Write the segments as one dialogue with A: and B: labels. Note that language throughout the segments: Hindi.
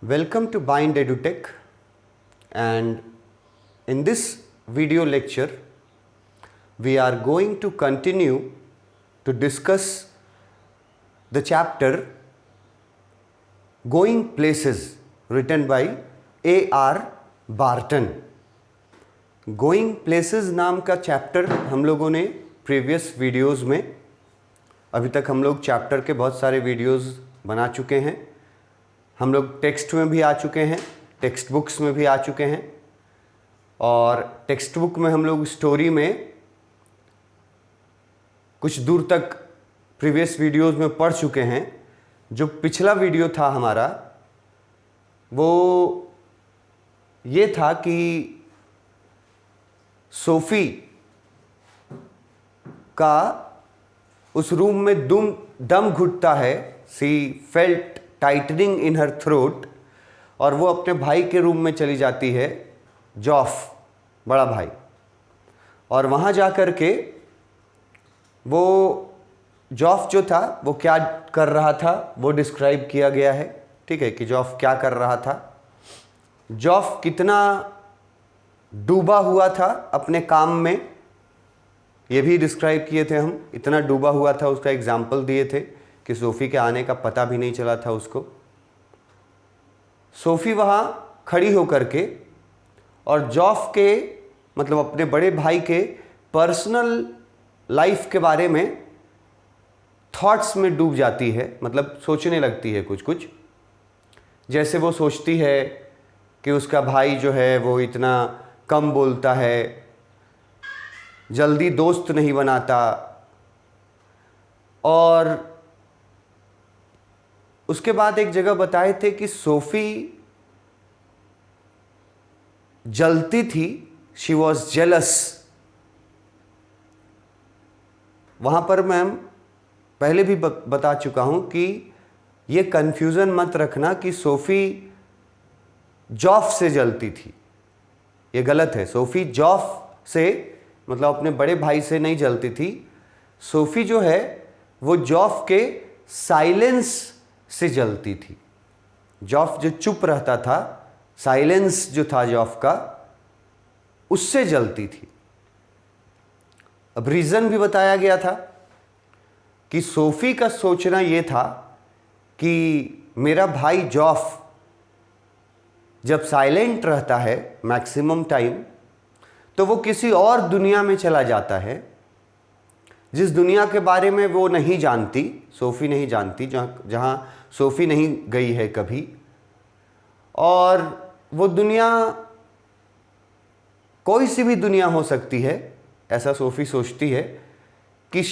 A: Welcome to Bind EduTech, and in this video lecture we are going to continue to discuss the chapter Going Places written by A.R. Barton. Going Places नाम का चैप्टर हम लोगों ने प्रीवियस वीडियोस में, अभी तक हम लोग चैप्टर के बहुत सारे वीडियोस बना चुके हैं। हम लोग टेक्स्ट में भी आ चुके हैं, टेक्स्ट बुक्स में भी आ चुके हैं, और टेक्स्ट बुक में हम लोग स्टोरी में कुछ दूर तक प्रीवियस वीडियोस में पढ़ चुके हैं। जो पिछला वीडियो था हमारा वो ये था कि सोफ़ी का उस रूम में दम घुटता है। सी फेल्ट टाइटनिंग इन हर थ्रोट, और वो अपने भाई के रूम में चली जाती है, जॉफ बड़ा भाई, और वहाँ जा कर के वो जॉफ जो था वो क्या कर रहा था वो डिस्क्राइब किया गया है। ठीक है कि जॉफ क्या कर रहा था, जॉफ कितना डूबा हुआ था अपने काम में, ये भी डिस्क्राइब किए थे हम। इतना डूबा हुआ था, उसका एग्जाम्पल दिए थे कि सोफ़ी के आने का पता भी नहीं चला था उसको। सोफ़ी वहाँ खड़ी होकर के और जॉफ के मतलब अपने बड़े भाई के पर्सनल लाइफ के बारे में थॉट्स में डूब जाती है, मतलब सोचने लगती है कुछ कुछ। जैसे वो सोचती है कि उसका भाई जो है वो इतना कम बोलता है, जल्दी दोस्त नहीं बनाता, और उसके बाद एक जगह बताए थे कि सोफ़ी जलती थी, शी वॉज जेलस। वहाँ पर मैं पहले भी बता चुका हूँ कि ये कन्फ्यूज़न मत रखना कि सोफ़ी जॉफ से जलती थी, ये गलत है। सोफ़ी जॉफ से मतलब अपने बड़े भाई से नहीं जलती थी। सोफ़ी जो है वो जॉफ के साइलेंस से जलती थी। जॉफ जो चुप रहता था, साइलेंस जो था जॉफ का, उससे जलती थी। अब रीज़न भी बताया गया था कि सोफ़ी का सोचना ये था कि मेरा भाई जॉफ जब साइलेंट रहता है मैक्सिमम टाइम, तो वो किसी और दुनिया में चला जाता है, जिस दुनिया के बारे में वो नहीं जानती, सोफ़ी नहीं जानती, जहाँ सोफ़ी नहीं गई है कभी। और वो दुनिया कोई सी भी दुनिया हो सकती है, ऐसा सोफ़ी सोचती है कि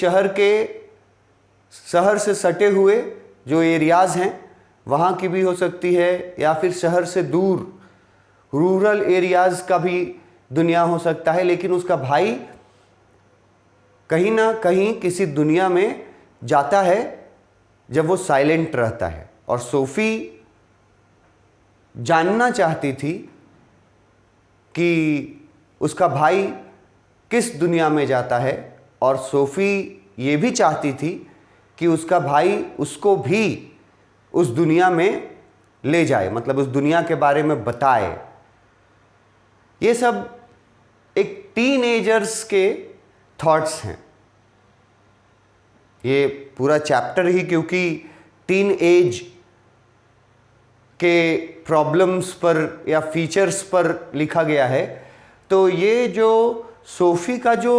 A: शहर से सटे हुए जो एरियाज़ हैं वहाँ की भी हो सकती है, या फिर शहर से दूर रूरल एरियाज़ का भी दुनिया हो सकता है। लेकिन उसका भाई कहीं ना कहीं किसी दुनिया में जाता है जब वो साइलेंट रहता है। और सोफ़ी जानना चाहती थी कि उसका भाई किस दुनिया में जाता है, और सोफ़ी ये भी चाहती थी कि उसका भाई उसको भी उस दुनिया में ले जाए, मतलब उस दुनिया के बारे में बताए। ये सब एक टीनेजर्स के थॉट्स हैं। ये पूरा चैप्टर ही क्योंकि टीन एज के प्रॉब्लम्स पर या फीचर्स पर लिखा गया है, तो ये जो सोफ़ी का जो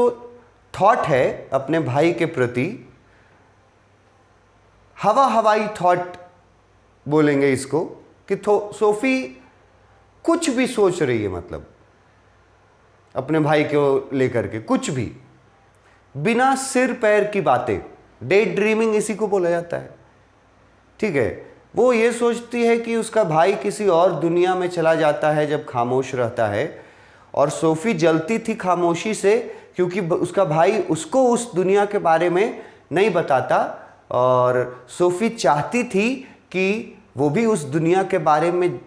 A: थॉट है अपने भाई के प्रति, हवाई थॉट बोलेंगे इसको, कि सोफ़ी कुछ भी सोच रही है, मतलब अपने भाई को लेकर के कुछ भी, बिना सिर पैर की बातें, डे ड्रीमिंग इसी को बोला जाता है। ठीक है, वो ये सोचती है कि उसका भाई किसी और दुनिया में चला जाता है जब खामोश रहता है, और सोफ़ी जलती थी खामोशी से क्योंकि उसका भाई उसको उस दुनिया के बारे में नहीं बताता, और सोफ़ी चाहती थी कि वो भी उस दुनिया के बारे में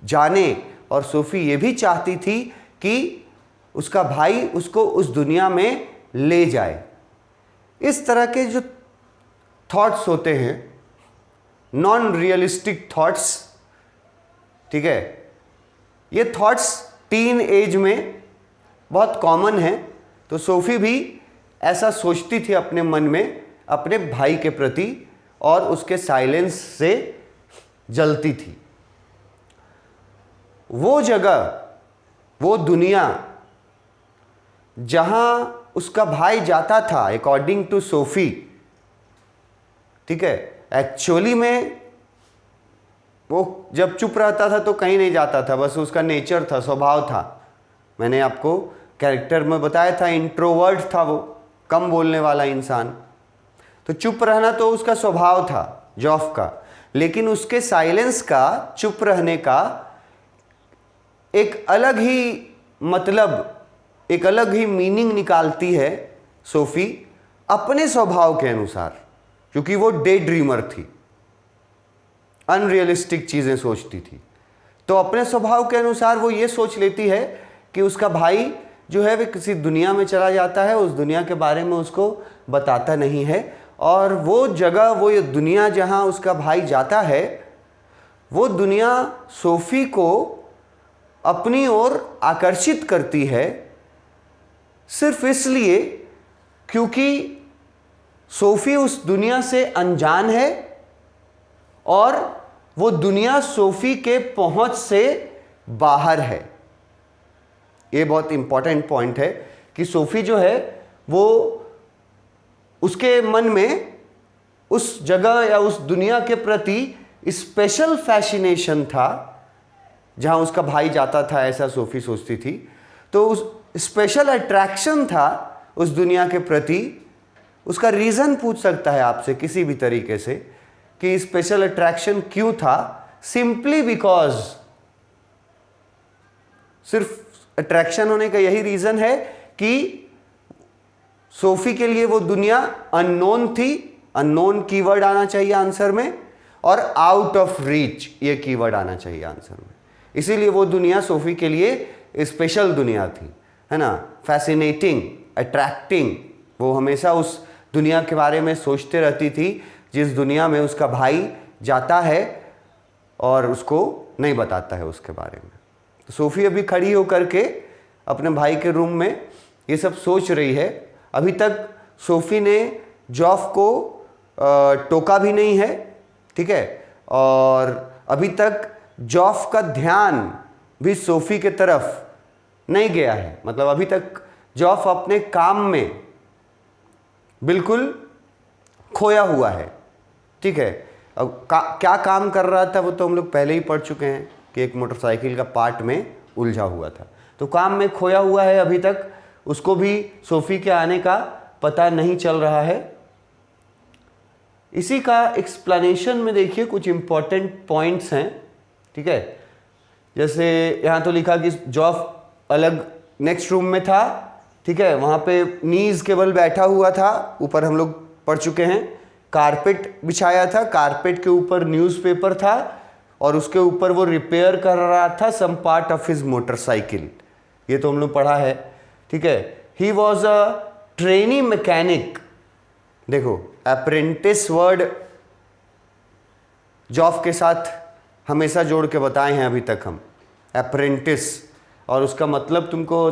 A: जाने, और सोफ़ी ये भी चाहती थी कि उसका भाई उसको उस दुनिया में ले जाए। इस तरह के जो थॉट्स होते हैं, नॉन रियलिस्टिक थॉट्स, ठीक है। ये थॉट्स टीन एज में बहुत कॉमन है। तो सोफी भी ऐसा सोचती थी अपने मन में अपने भाई के प्रति और उसके साइलेंस से जलती थी। वो जगह, वो दुनिया जहां उसका भाई जाता था अकॉर्डिंग टू सोफी, ठीक है, एक्चुअली में वो जब चुप रहता था तो कहीं नहीं जाता था, बस उसका नेचर था, स्वभाव था। मैंने आपको कैरेक्टर में बताया था, इंट्रोवर्ट था वो, कम बोलने वाला इंसान। तो चुप रहना तो उसका स्वभाव था जॉफ का, लेकिन उसके साइलेंस का, चुप रहने का एक अलग ही मतलब, एक अलग ही मीनिंग निकालती है सोफी अपने स्वभाव के अनुसार, क्योंकि वो डे ड्रीमर थी, अनरियलिस्टिक चीजें सोचती थी। तो अपने स्वभाव के अनुसार वो ये सोच लेती है कि उसका भाई जो है वे किसी दुनिया में चला जाता है, उस दुनिया के बारे में उसको बताता नहीं है, और वो जगह, वो ये दुनिया जहां उसका भाई जाता है, वो दुनिया सोफी को अपनी ओर आकर्षित करती है सिर्फ इसलिए क्योंकि सोफी उस दुनिया से अनजान है और वो दुनिया सोफी के पहुंच से बाहर है। ये बहुत इंपॉर्टेंट पॉइंट है कि सोफी जो है वो, उसके मन में उस जगह या उस दुनिया के प्रति स्पेशल फैसिनेशन था जहां उसका भाई जाता था, ऐसा सोफी सोचती थी। तो उस स्पेशल अट्रैक्शन था उस दुनिया के प्रति। उसका रीज़न पूछ सकता है आपसे किसी भी तरीके से कि स्पेशल अट्रैक्शन क्यों था। सिंपली बिकॉज, सिर्फ अट्रैक्शन होने का यही रीज़न है कि सोफी के लिए वो दुनिया अननोन थी। अननोन कीवर्ड आना चाहिए आंसर में, और आउट ऑफ रीच ये कीवर्ड आना चाहिए आंसर में। इसीलिए वो दुनिया सोफी के लिए स्पेशल दुनिया थी, है ना, फैसिनेटिंग, अट्रैक्टिंग। वो हमेशा उस दुनिया के बारे में सोचते रहती थी जिस दुनिया में उसका भाई जाता है और उसको नहीं बताता है उसके बारे में। तो सोफी अभी खड़ी होकर के अपने भाई के रूम में ये सब सोच रही है। अभी तक सोफी ने जॉफ को टोका भी नहीं है, ठीक है, और अभी तक जॉफ का ध्यान भी सोफी के तरफ नहीं गया है। मतलब अभी तक जॉफ अपने काम में बिल्कुल खोया हुआ है, ठीक है। अब क्या काम कर रहा था वो तो हम लोग पहले ही पढ़ चुके हैं कि एक मोटरसाइकिल का पार्ट में उलझा हुआ था। तो काम में खोया हुआ है, अभी तक उसको भी सोफी के आने का पता नहीं चल रहा है। इसी का एक्सप्लेनेशन में देखिए कुछ इंपॉर्टेंट पॉइंट्स हैं, ठीक है। जैसे यहाँ तो लिखा कि जॉफ अलग नेक्स्ट रूम में था, ठीक है, वहाँ पे नीज केवल बैठा हुआ था। ऊपर हम लोग पढ़ चुके हैं, कारपेट बिछाया था, कारपेट के ऊपर न्यूज़पेपर था और उसके ऊपर वो रिपेयर कर रहा था some part of his motorcycle. ये तो हम लोग पढ़ा है, ठीक है। He was a trainee mechanic. देखो, अप्रेंटिस वर्ड जॉब के साथ हमेशा जोड़ के बताए हैं अभी तक हम, अप्रेंटिस, और उसका मतलब तुमको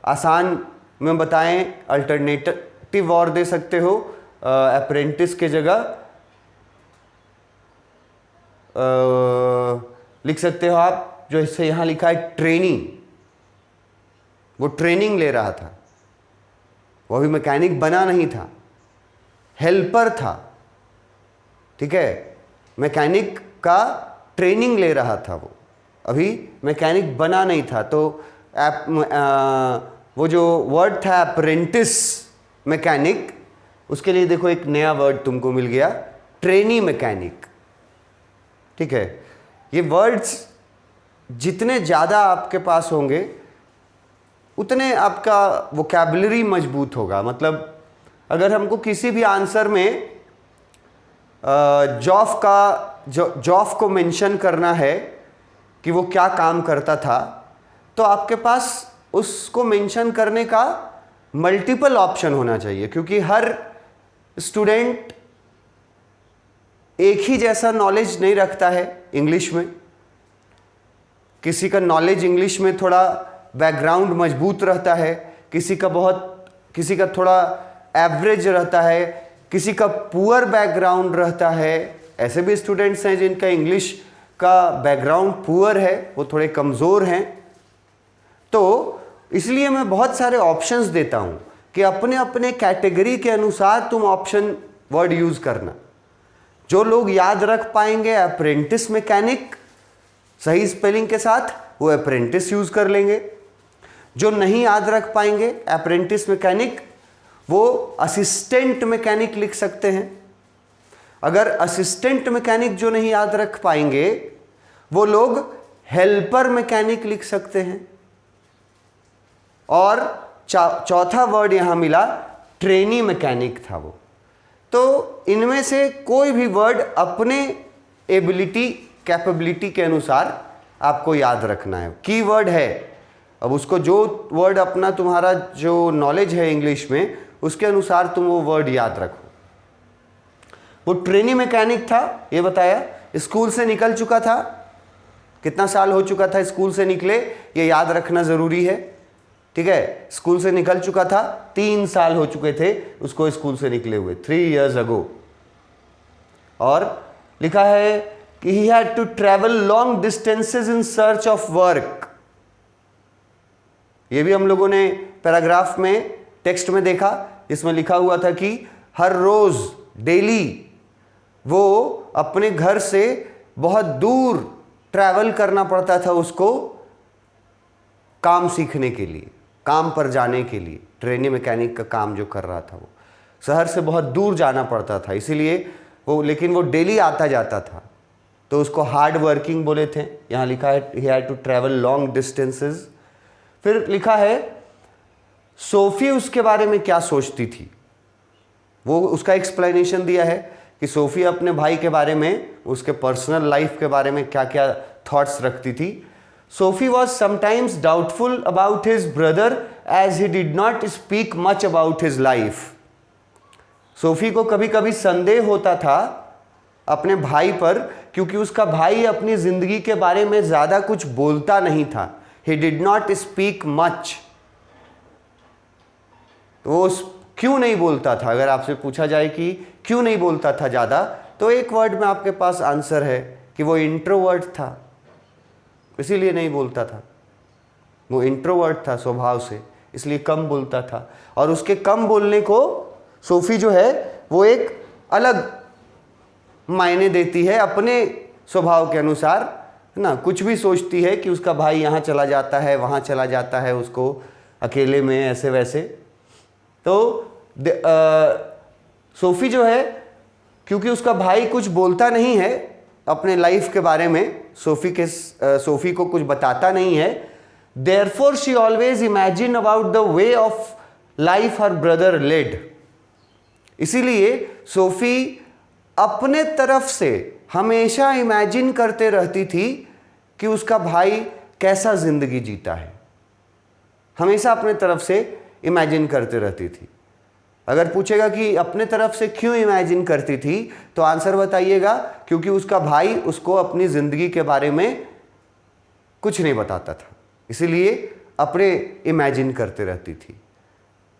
A: आसान में बताएं, अल्टरनेटिव और दे सकते हो। अप्रेंटिस के जगह लिख सकते हो आप, जो इससे यहाँ लिखा है ट्रेनी। वो ट्रेनिंग ले रहा था, वो अभी मैकेनिक बना नहीं था, हेल्पर था, ठीक है। मैकेनिक का ट्रेनिंग ले रहा था, वो अभी मैकेनिक बना नहीं था। तो वो जो वर्ड था अप्रेंटिस मैकेनिक, उसके लिए देखो एक नया वर्ड तुमको मिल गया, ट्रेनी मैकेनिक, ठीक है। ये वर्ड्स जितने ज़्यादा आपके पास होंगे उतने आपका वोकैबुलरी मजबूत होगा। मतलब अगर हमको किसी भी आंसर में जॉफ को मेंशन करना है कि वो क्या काम करता था, तो आपके पास उसको मेंशन करने का मल्टीपल ऑप्शन होना चाहिए, क्योंकि हर स्टूडेंट एक ही जैसा नॉलेज नहीं रखता है इंग्लिश में, किसी का नॉलेज इंग्लिश में थोड़ा बैकग्राउंड मजबूत रहता है, किसी का थोड़ा एवरेज रहता है, किसी का पुअर बैकग्राउंड रहता है। ऐसे भी स्टूडेंट्स हैं जिनका इंग्लिश का बैकग्राउंड पुअर है, वो थोड़े कमज़ोर हैं। तो इसलिए मैं बहुत सारे ऑप्शंस देता हूँ कि अपने अपने कैटेगरी के अनुसार तुम ऑप्शन वर्ड यूज़ करना। जो लोग याद रख पाएंगे अप्रेंटिस मैकेनिक सही स्पेलिंग के साथ, वो अप्रेंटिस यूज़ कर लेंगे। जो नहीं याद रख पाएंगे अप्रेंटिस मैकेनिक, वो असिस्टेंट मैकेनिक लिख सकते हैं। अगर असिस्टेंट मैकेनिक जो नहीं याद रख पाएंगे, वो लोग हेल्पर मैकेनिक लिख सकते हैं। और चौथा वर्ड यहां मिला, ट्रेनी मैकेनिक था वो। तो इनमें से कोई भी वर्ड अपने एबिलिटी कैपेबिलिटी के अनुसार आपको याद रखना है। की वर्ड है, अब उसको जो वर्ड अपना तुम्हारा जो नॉलेज है इंग्लिश में, उसके अनुसार तुम वो वर्ड याद रखो। वो ट्रेनी मैकेनिक था, ये बताया, स्कूल से निकल चुका था। कितना साल हो चुका था स्कूल से निकले, ये याद रखना ज़रूरी है। ठीक है, स्कूल से निकल चुका था, 3 साल हो चुके थे उसको स्कूल से निकले हुए, 3 years ago। और लिखा है कि he had to travel long distances in search of work। ये भी हम लोगों ने पैराग्राफ में टेक्स्ट में देखा, इसमें लिखा हुआ था कि हर रोज डेली वो अपने घर से बहुत दूर ट्रैवल करना पड़ता था उसको काम सीखने के लिए, काम पर जाने के लिए। ट्रेनी मैकेनिक का काम जो कर रहा था वो शहर से बहुत दूर जाना पड़ता था, इसीलिए वो, लेकिन वो डेली आता जाता था, तो उसको हार्ड वर्किंग बोले थे। यहाँ लिखा है he had to travel long distances. फिर लिखा है सोफी उसके बारे में क्या सोचती थी, वो उसका एक्सप्लेनेशन दिया है कि सोफी अपने भाई के बारे में, उसके पर्सनल लाइफ के बारे में क्या क्या थॉट्स रखती थी। Sophie was sometimes doubtful about his brother as he did not speak much about his life. Sophie को कभी कभी संदेह होता था अपने भाई पर, क्योंकि उसका भाई अपनी जिंदगी के बारे में ज़्यादा कुछ बोलता नहीं था। ही डिड नॉट स्पीक मच। तो वो क्यों नहीं बोलता था, अगर आपसे पूछा जाए कि क्यों नहीं बोलता था ज़्यादा, तो एक वर्ड में आपके पास आंसर है कि वो इंट्रोवर्ट था, इसीलिए नहीं बोलता था। वो इंट्रोवर्ट था स्वभाव से, इसलिए कम बोलता था। और उसके कम बोलने को सोफी जो है वो एक अलग मायने देती है अपने स्वभाव के अनुसार, है ना। कुछ भी सोचती है कि उसका भाई यहाँ चला जाता है, वहाँ चला जाता है, उसको अकेले में ऐसे वैसे। तो सोफी जो है, क्योंकि उसका भाई कुछ बोलता नहीं है अपने लाइफ के बारे में, सोफी को कुछ बताता नहीं है, therefore she always imagine about the way of life her brother led. इसीलिए सोफी अपने तरफ से हमेशा इमेजिन करते रहती थी कि उसका भाई कैसा जिंदगी जीता है, हमेशा अपने तरफ से इमेजिन करते रहती थी। अगर पूछेगा कि अपने तरफ से क्यों इमेजिन करती थी, तो आंसर बताइएगा, क्योंकि उसका भाई उसको अपनी ज़िंदगी के बारे में कुछ नहीं बताता था, इसीलिए अपने इमेजिन करते रहती थी।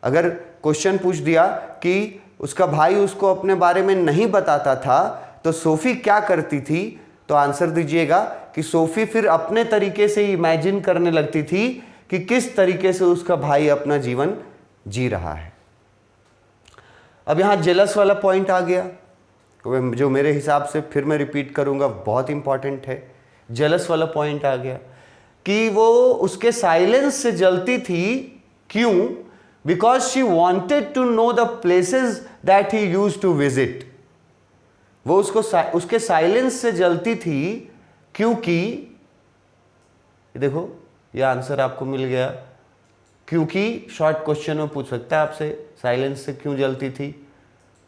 A: अगर क्वेश्चन पूछ दिया कि उसका भाई उसको अपने बारे में नहीं बताता था, तो सोफ़ी क्या करती थी, तो आंसर दीजिएगा कि सोफ़ी फिर अपने तरीके से इमेजिन करने लगती थी कि किस तरीके से उसका भाई अपना जीवन जी रहा है। अब यहाँ जेलस वाला पॉइंट आ गया, जो मेरे हिसाब से, फिर मैं रिपीट करूँगा, बहुत इंपॉर्टेंट है। जेलस वाला पॉइंट आ गया कि वो उसके साइलेंस से जलती थी। क्यों? Because she wanted to know the places that he used to visit. वो उसके साइलेंस से जलती थी क्योंकि, देखो ये आंसर आपको मिल गया, क्योंकि शॉर्ट क्वेश्चन में पूछ सकता है आपसे साइलेंस से क्यों जलती थी।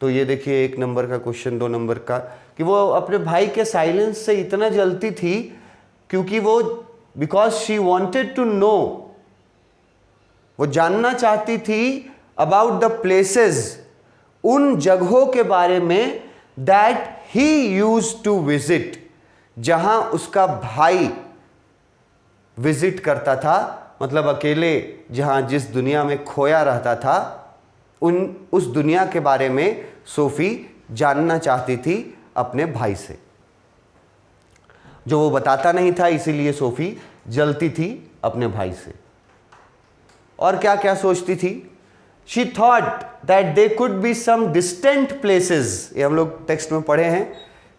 A: तो ये देखिए 1 नंबर का क्वेश्चन, 2 नंबर का, कि वो अपने भाई के साइलेंस से इतना जलती थी क्योंकि वो, because she wanted to know, वो जानना चाहती थी अबाउट द प्लेसेस, उन जगहों के बारे में, that he used to visit, जहां उसका भाई विजिट करता था, मतलब अकेले जिस दुनिया में खोया रहता था, उस दुनिया के बारे में सोफी जानना चाहती थी अपने भाई से, जो वो बताता नहीं था, इसीलिए सोफी जलती थी अपने भाई से। और क्या क्या सोचती थी? She thought that they could be some distant places, ये हम लोग टेक्स्ट में पढ़े हैं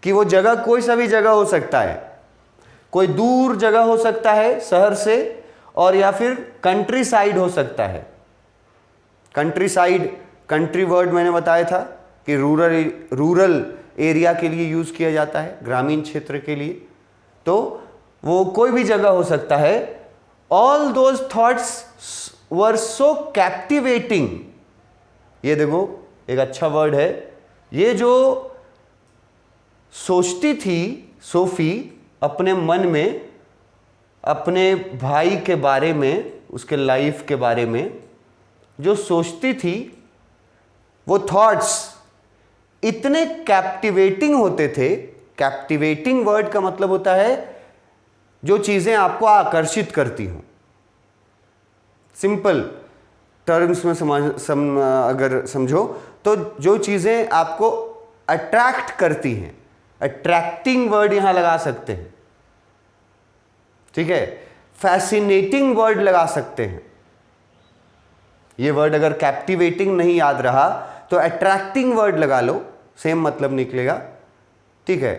A: कि वो जगह कोई सा भी जगह हो सकता है, कोई दूर जगह हो सकता है शहर से, और या फिर कंट्री साइड हो सकता है। कंट्री साइड, कंट्री वर्ड मैंने बताया था कि रूरल एरिया के लिए यूज किया जाता है, ग्रामीण क्षेत्र के लिए, तो वो कोई भी जगह हो सकता है। All those thoughts were so captivating, ये देखो एक अच्छा वर्ड है, ये जो सोचती थी सोफी अपने मन में अपने भाई के बारे में, उसके लाइफ के बारे में जो सोचती थी, वो थॉट्स इतने कैप्टिवेटिंग होते थे। कैप्टिवेटिंग वर्ड का मतलब होता है जो चीजें आपको आकर्षित करती हों। सिंपल टर्म्स में अगर समझो तो जो चीजें आपको अट्रैक्ट करती हैं, अट्रैक्टिंग वर्ड यहां लगा सकते हैं, ठीक है। फैसिनेटिंग वर्ड लगा सकते हैं। ये वर्ड अगर कैप्टिवेटिंग नहीं याद रहा तो अट्रैक्टिंग वर्ड लगा लो, सेम मतलब निकलेगा, ठीक है।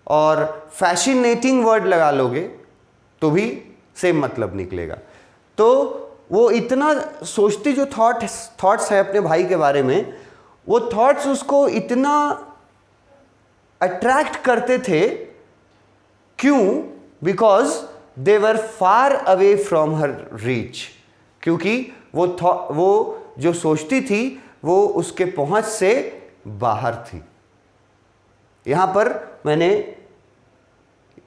A: और फैसिनेटिंग वर्ड लगा लोगे तो भी सेम मतलब निकलेगा। तो वो इतना सोचती, जो थॉट्स है अपने भाई के बारे में, वो थॉट्स उसको इतना अट्रैक्ट करते थे। क्यों? Because they were far away from her reach, क्योंकि वो जो सोचती थी वो उसके पहुंच से बाहर थी। यहां पर मैंने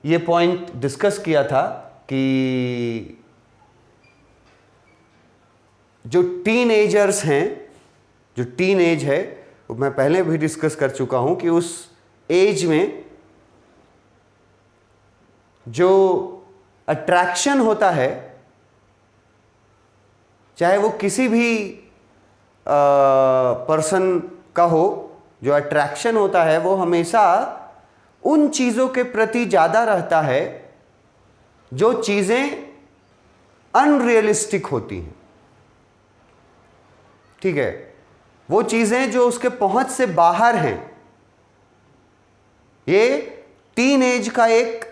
A: ये पॉइंट डिस्कस किया था कि जो टीनएजर्स हैं, जो टीन एज है, वो मैं पहले भी डिस्कस कर चुका हूं कि उस एज में जो अट्रैक्शन होता है, चाहे वो किसी भी पर्सन का हो, जो अट्रैक्शन होता है वो हमेशा उन चीज़ों के प्रति ज़्यादा रहता है जो चीज़ें अनरियलिस्टिक होती हैं, ठीक है। वो चीज़ें जो उसके पहुंच से बाहर हैं। ये टीन एज का एक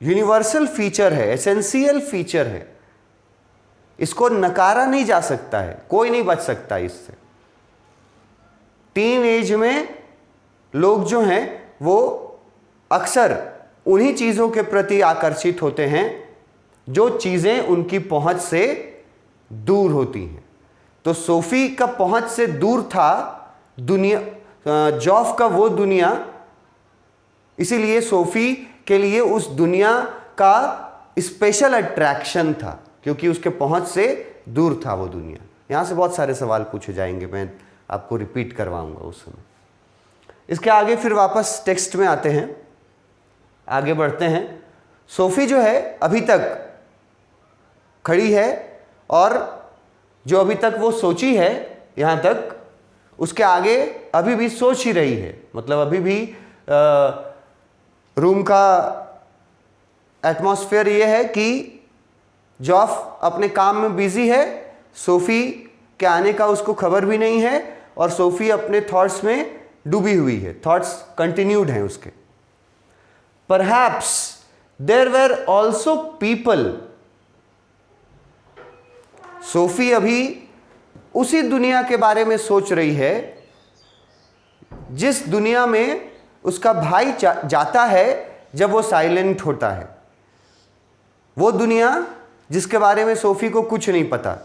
A: यूनिवर्सल फीचर है, एसेंशियल फीचर है, इसको नकारा नहीं जा सकता है, कोई नहीं बच सकता इससे। टीन एज में लोग जो हैं वो अक्सर उन्हीं चीज़ों के प्रति आकर्षित होते हैं जो चीज़ें उनकी पहुंच से दूर होती हैं। तो सोफी का पहुंच से दूर था दुनिया, जॉफ का वो दुनिया, इसीलिए सोफी के लिए उस दुनिया का स्पेशल अट्रैक्शन था, क्योंकि उसके पहुंच से दूर था वो दुनिया। यहां से बहुत सारे सवाल पूछे जाएंगे, मैं आपको रिपीट करवाऊंगा उस समय। इसके आगे फिर वापस टेक्स्ट में आते हैं, आगे बढ़ते हैं। सोफी जो है अभी तक खड़ी है और जो अभी तक वो सोची है यहां तक, उसके आगे अभी भी सोच ही रही है। मतलब अभी भी रूम का एटमॉस्फेयर ये है कि जॉफ अपने काम में बिजी है, सोफी के आने का उसको खबर भी नहीं है, और सोफी अपने थॉट्स में डूबी हुई है, थॉट्स कंटिन्यूड हैं उसके। Perhaps there were also people, Sophie अभी उसी दुनिया के बारे में सोच रही है जिस दुनिया में उसका भाई जाता है जब वो साइलेंट होता है। वो दुनिया जिसके बारे में सोफी को कुछ नहीं पता,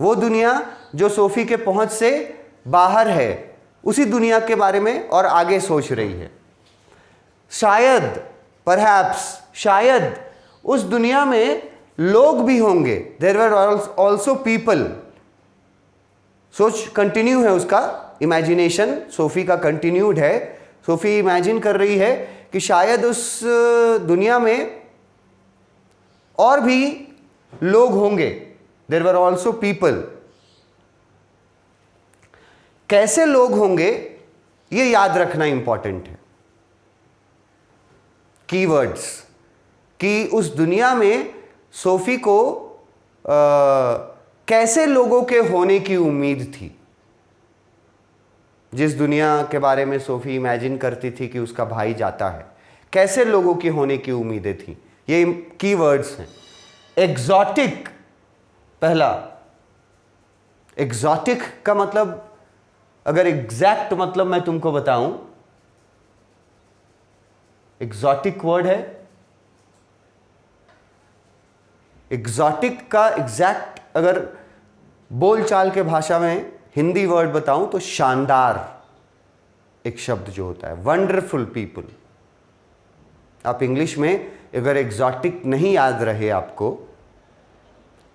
A: वो दुनिया जो सोफी के पहुंच से बाहर है, उसी दुनिया के बारे में और आगे सोच रही है। शायद, परहैप्स, शायद उस दुनिया में लोग भी होंगे। There were also people. सोच कंटिन्यू है उसका, इमेजिनेशन सोफी का कंटिन्यूड है। सोफी इमेजिन कर रही है कि शायद उस दुनिया में और भी लोग होंगे, देयर वर ऑल्सो पीपल। कैसे लोग होंगे ये याद रखना इंपॉर्टेंट है। कीवर्ड्स कि उस दुनिया में सोफी को कैसे लोगों के होने की उम्मीद थी। जिस दुनिया के बारे में सोफी इमेजिन करती थी कि उसका भाई जाता है, कैसे लोगों की होने की उम्मीदें थी, ये कीवर्ड्स हैं। एग्जॉटिक, पहला एग्जॉटिक का मतलब, अगर एग्जैक्ट मतलब मैं तुमको बताऊं, एग्जॉटिक वर्ड है, एग्जॉटिक का एग्जैक्ट अगर बोलचाल के भाषा में हिंदी वर्ड बताऊं तो शानदार एक शब्द जो होता है, वंडरफुल पीपल। आप इंग्लिश में अगर एग्जॉटिक नहीं याद रहे आपको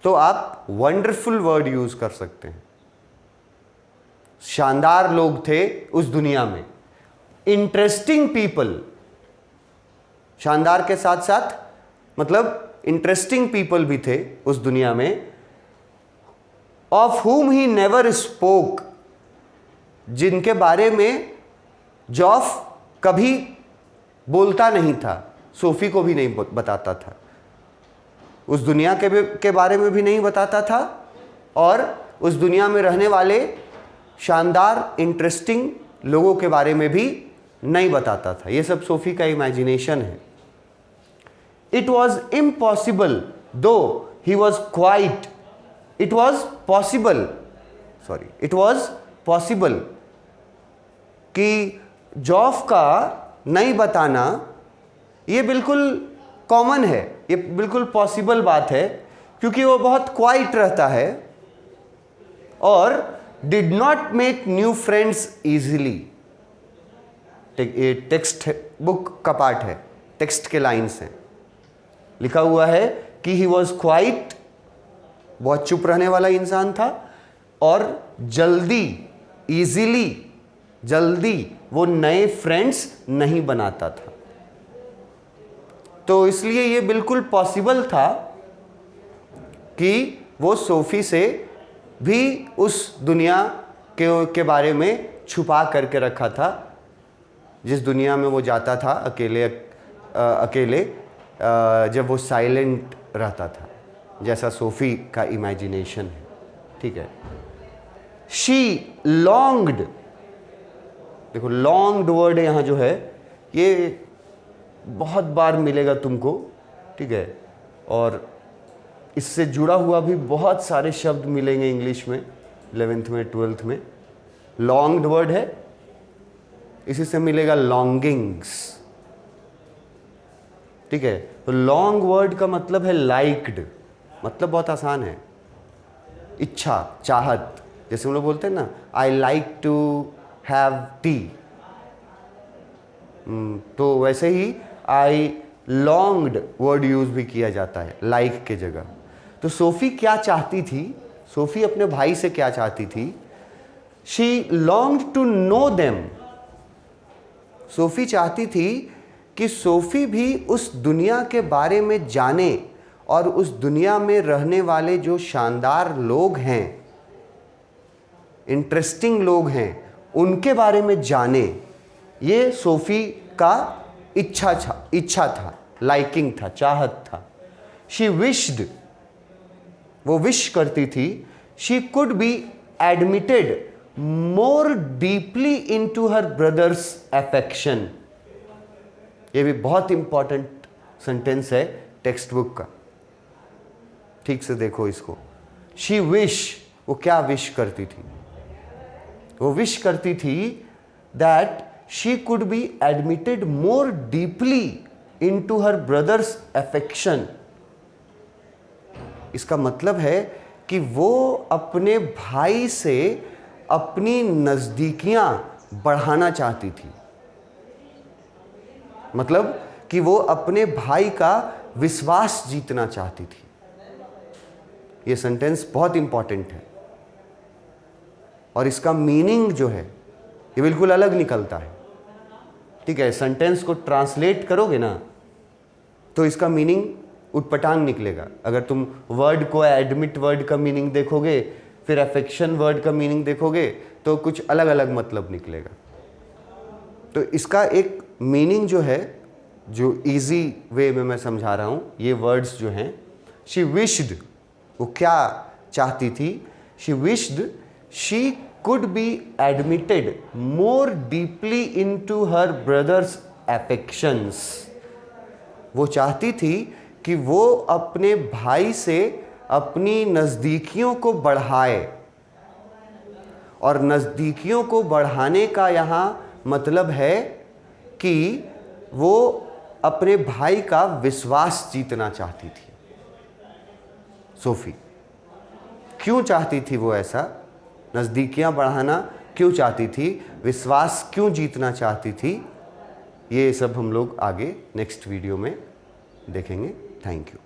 A: तो आप वंडरफुल वर्ड यूज कर सकते हैं। शानदार लोग थे उस दुनिया में। इंटरेस्टिंग पीपल, शानदार के साथ साथ मतलब इंटरेस्टिंग पीपल भी थे उस दुनिया में। Of whom he never spoke, जिनके बारे में जॉफ कभी बोलता नहीं था, सोफी को भी नहीं बताता था, उस दुनिया के बारे में भी नहीं बताता था, और उस दुनिया में रहने वाले शानदार इंटरेस्टिंग लोगों के बारे में भी नहीं बताता था। ये सब सोफी का इमेजिनेशन है। इट वॉज इम्पॉसिबल दो he was quite, it was possible, sorry it was possible कि जॉफ का नहीं बताना ये बिल्कुल कॉमन है, ये बिल्कुल पॉसिबल बात है, क्योंकि वो बहुत क्वाइट रहता है और did not make new friends easily. ये टेक्स्ट बुक का पार्ट है, टेक्स्ट के लाइन्स हैं, लिखा हुआ है कि ही वॉज क्वाइट, बहुत चुप रहने वाला इंसान था, और जल्दी, इजीली, जल्दी वो नए फ्रेंड्स नहीं बनाता था। तो इसलिए ये बिल्कुल पॉसिबल था कि वो सोफी से भी उस दुनिया के बारे में छुपा करके रखा था, जिस दुनिया में वो जाता था अकेले जब वो साइलेंट रहता था, जैसा सोफी का इमेजिनेशन है। ठीक है। शी लॉन्ग्ड, देखो लॉन्ग्ड वर्ड यहाँ जो है ये बहुत बार मिलेगा तुमको, ठीक है, और इससे जुड़ा हुआ भी बहुत सारे शब्द मिलेंगे इंग्लिश में 11th में 12th में। लॉन्ग्ड वर्ड है, इसी से मिलेगा लॉन्गिंग्स, ठीक है। तो लॉन्ग वर्ड का मतलब है लाइक्ड, मतलब बहुत आसान है, इच्छा, चाहत। जैसे हम लोग बोलते हैं ना, I like to have tea, तो वैसे ही आई लॉन्ग्ड वर्ड यूज भी किया जाता है लाइक के जगह। तो सोफी क्या चाहती थी, सोफी अपने भाई से क्या चाहती थी? She longed to know them, Sophie चाहती थी कि सोफी भी उस दुनिया के बारे में जाने और उस दुनिया में रहने वाले जो शानदार लोग हैं, इंटरेस्टिंग लोग हैं, उनके बारे में जाने। ये सोफी का इच्छा था, लाइकिंग था, चाहत था। शी विश्ड, वो विश करती थी, she could be admitted more deeply into her brothers affection. ये भी बहुत इंपॉर्टेंट सेंटेंस है टेक्स्ट बुक का, ठीक से देखो इसको। शी विश, वो क्या विश करती थी? वो विश करती थी that she could be admitted more deeply into her brothers affection. इसका मतलब है कि वो अपने भाई से अपनी नज़दीकियां बढ़ाना चाहती थी, मतलब कि वो अपने भाई का विश्वास जीतना चाहती थी। ये सेंटेंस बहुत इंपॉर्टेंट है और इसका मीनिंग जो है ये बिल्कुल अलग निकलता है, ठीक है। सेंटेंस को ट्रांसलेट करोगे ना तो इसका मीनिंग उटपटांग निकलेगा। अगर तुम वर्ड को एडमिट वर्ड का मीनिंग देखोगे, फिर अफेक्शन वर्ड का मीनिंग देखोगे, तो कुछ अलग अलग मतलब निकलेगा। तो इसका एक मीनिंग जो है, जो इजी वे में मैं समझा रहा हूँ, ये वर्ड्स जो हैं, शी विश्ड, वो क्या चाहती थी? She wished she could be admitted more deeply into her brother's affections। वो चाहती थी कि वो अपने भाई से अपनी नज़दीकियों को बढ़ाए, और नज़दीकियों को बढ़ाने का यहाँ मतलब है कि वो अपने भाई का विश्वास जीतना चाहती थी। सोफ़ी क्यों चाहती थी वो ऐसा? नज़दीकियाँ बढ़ाना क्यों चाहती थी? विश्वास क्यों जीतना चाहती थी? ये सब हम लोग आगे नेक्स्ट वीडियो में देखेंगे। Thank you.